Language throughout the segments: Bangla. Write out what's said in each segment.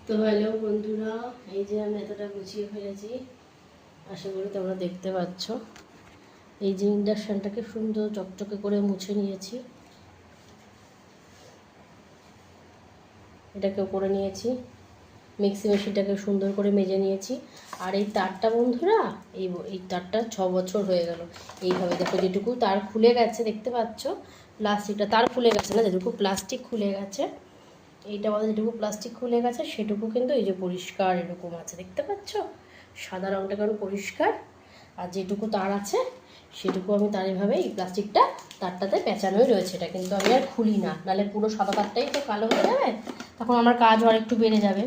তো হ্যালো বন্ধুরা, এই যে আমি এতটা গুছিয়ে ফেলেছি, আশা করি তোমরা দেখতে পাচ্ছ। এই যে ইন্ডাকশানটাকে সুন্দর চকচকে করে মুছে নিয়েছি, এটাকে করে নিয়েছি, মিক্সি মেশিনটাকে সুন্দর করে মেজে নিয়েছি। আর এই তারটা বন্ধুরা, এই তারটা 6 বছর হয়ে গেল। এইভাবে দেখো, যেটুকু তার খুলে গেছে দেখতে পাচ্ছ, প্লাস্টিকটা তার খুলে গেছে না, যেটুকু প্লাস্টিক খুলে গেছে, এইটা বলে যেটুকু প্লাস্টিক খুলে গেছে সেটুকু কিন্তু এই যে পরিষ্কার এরকম আছে, দেখতে পাচ্ছ সাদা রঙটা কেমন পরিষ্কার। আর যেটুকু তার আছে সেটুকু আমি তার এইভাবে এই প্লাস্টিকটা তারটাতে পেঁচানোই রয়েছে, এটা কিন্তু আমি আর খুলি না, নাহলে পুরো সাদা তারটাই তো কালো হয়ে যাবে, তখন আমার কাজ আর একটু বেড়ে যাবে।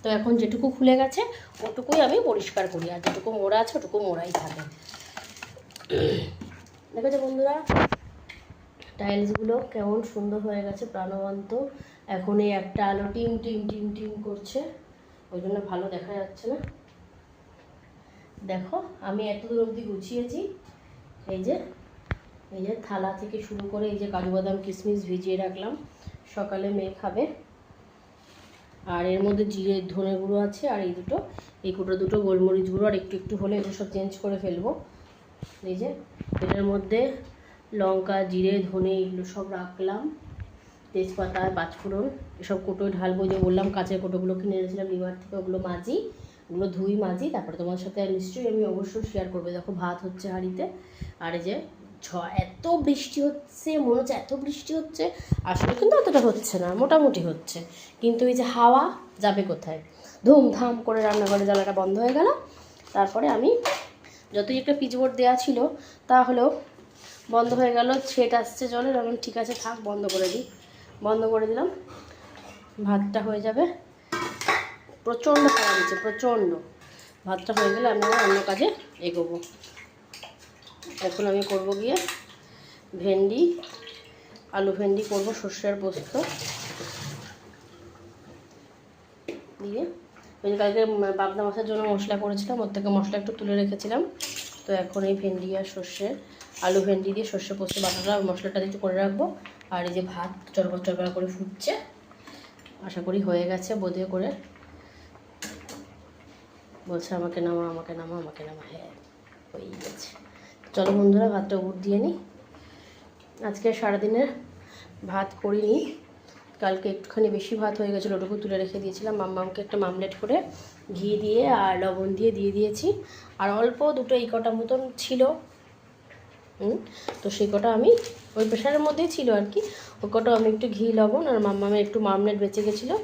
তো এখন যেটুকু খুলে গেছে ওটুকুই আমি পরিষ্কার করি, আর যেটুকু মোড়া আছে ওটুকু মোড়াই থাকে। দেখেছো বন্ধুরা, টাইলসগুলো কেমন সুন্দর হয়ে গেছে, প্রাণবন্ত। এখন এই একটা আলো টিম টিম টিম টিম করছে, ওই জন্য ভালো দেখা যাচ্ছে না। দেখো আমি এত দূর অবধি গুছিয়েছি, এই যে থালা থেকে শুরু করে এই যে কাজু বাদাম কিশমিশ ভিজিয়ে রাখলাম, সকালে মেয়ে খাবে। আর এর মধ্যে জিরে ধনে গুঁড়ো আছে, আর এই দুটো গোলমরিচ গুঁড়ো, আর একটু একটু হলে এগুলো সব চেঞ্জ করে ফেলবো। এই যে এটার মধ্যে লঙ্কা জিরে ধনে এগুলো সব রাখলাম, তেজপাতা পাঁচফোড়ন এসব কোটোয় ঢালবো। যে বললাম কাঁচের কোটোগুলো কিনে এনেছিলাম লিভার থেকে, ওগুলো মাজি, ওগুলো ধুই মাজি, তারপরে তোমার সাথে নিশ্চয়ই আমি অবশ্যই শেয়ার করবো। দেখো ভাত হচ্ছে হাঁড়িতে, আর এই যে এত বৃষ্টি হচ্ছে, মনে হচ্ছে এত বৃষ্টি হচ্ছে, আসলে কিন্তু অতটা হচ্ছে না, মোটামুটি হচ্ছে, কিন্তু এই যে হাওয়া যাবে কোথায়, ধুমধাম করে রান্নাঘরে জ্বালাটা বন্ধ হয়ে গেল। তারপরে আমি যতই একটা পিচবোর্ড দেওয়া ছিল তাহলেও বন্ধ হয়ে গেল, ছেট আসছে জলের, আমি ঠিক আছে থাক বন্ধ করে দিই, বন্ধ করে দিলাম। ভাতটা হয়ে যাবে, প্রচণ্ড খাওয়া দিচ্ছে, প্রচণ্ড। ভাতটা হয়ে গেলে আমি অন্য কাজে এগোবো। এখন আমি করবো গিয়ে ভেন্ডি, আলু ভেন্ডি করবো, সর্ষের পোস্ত দিয়ে। ওই যে কালকে বাগদা মাছের জন্য মশলা করেছিলাম, ওর থেকে মশলা একটু তুলে রেখেছিলাম। তো এখন এই ভেন্ডি আর আলু ভেন্ডি দিয়ে সর্ষে পোস্ত বাটাটা মশলাটা একটু করে রাখবো। আর এই যে ভাত চড়কড় চড়কড় করে ফুটছে, আশা করি হয়ে গেছে বোধে করে। বলছে আমাকে নামা আমাকে নামা আমাকে নামা, হ্যাঁ হয়ে গেছে। চলো বন্ধুরা, ভাতটা উপর দিয়ে নিই। আজকে সারাদিনের ভাত করিনি, কালকে একটুখানি বেশি ভাত হয়ে গেছিলো, ওটুকু তুলে রেখে দিয়েছিলাম। মাম্মামকে একটা মামলেট করে ঘি দিয়ে আর লবণ দিয়ে দিয়েছি, আর অল্প দুটো এই কটা মতন ছিল, তো সেই কটা আমি ওই প্রেশারের মধ্যেই ছিল আর কি, ওই কটা আমি একটু ঘি লবণ আর মাম্মামের একটু মামলেট বেঁচে গেছিলো,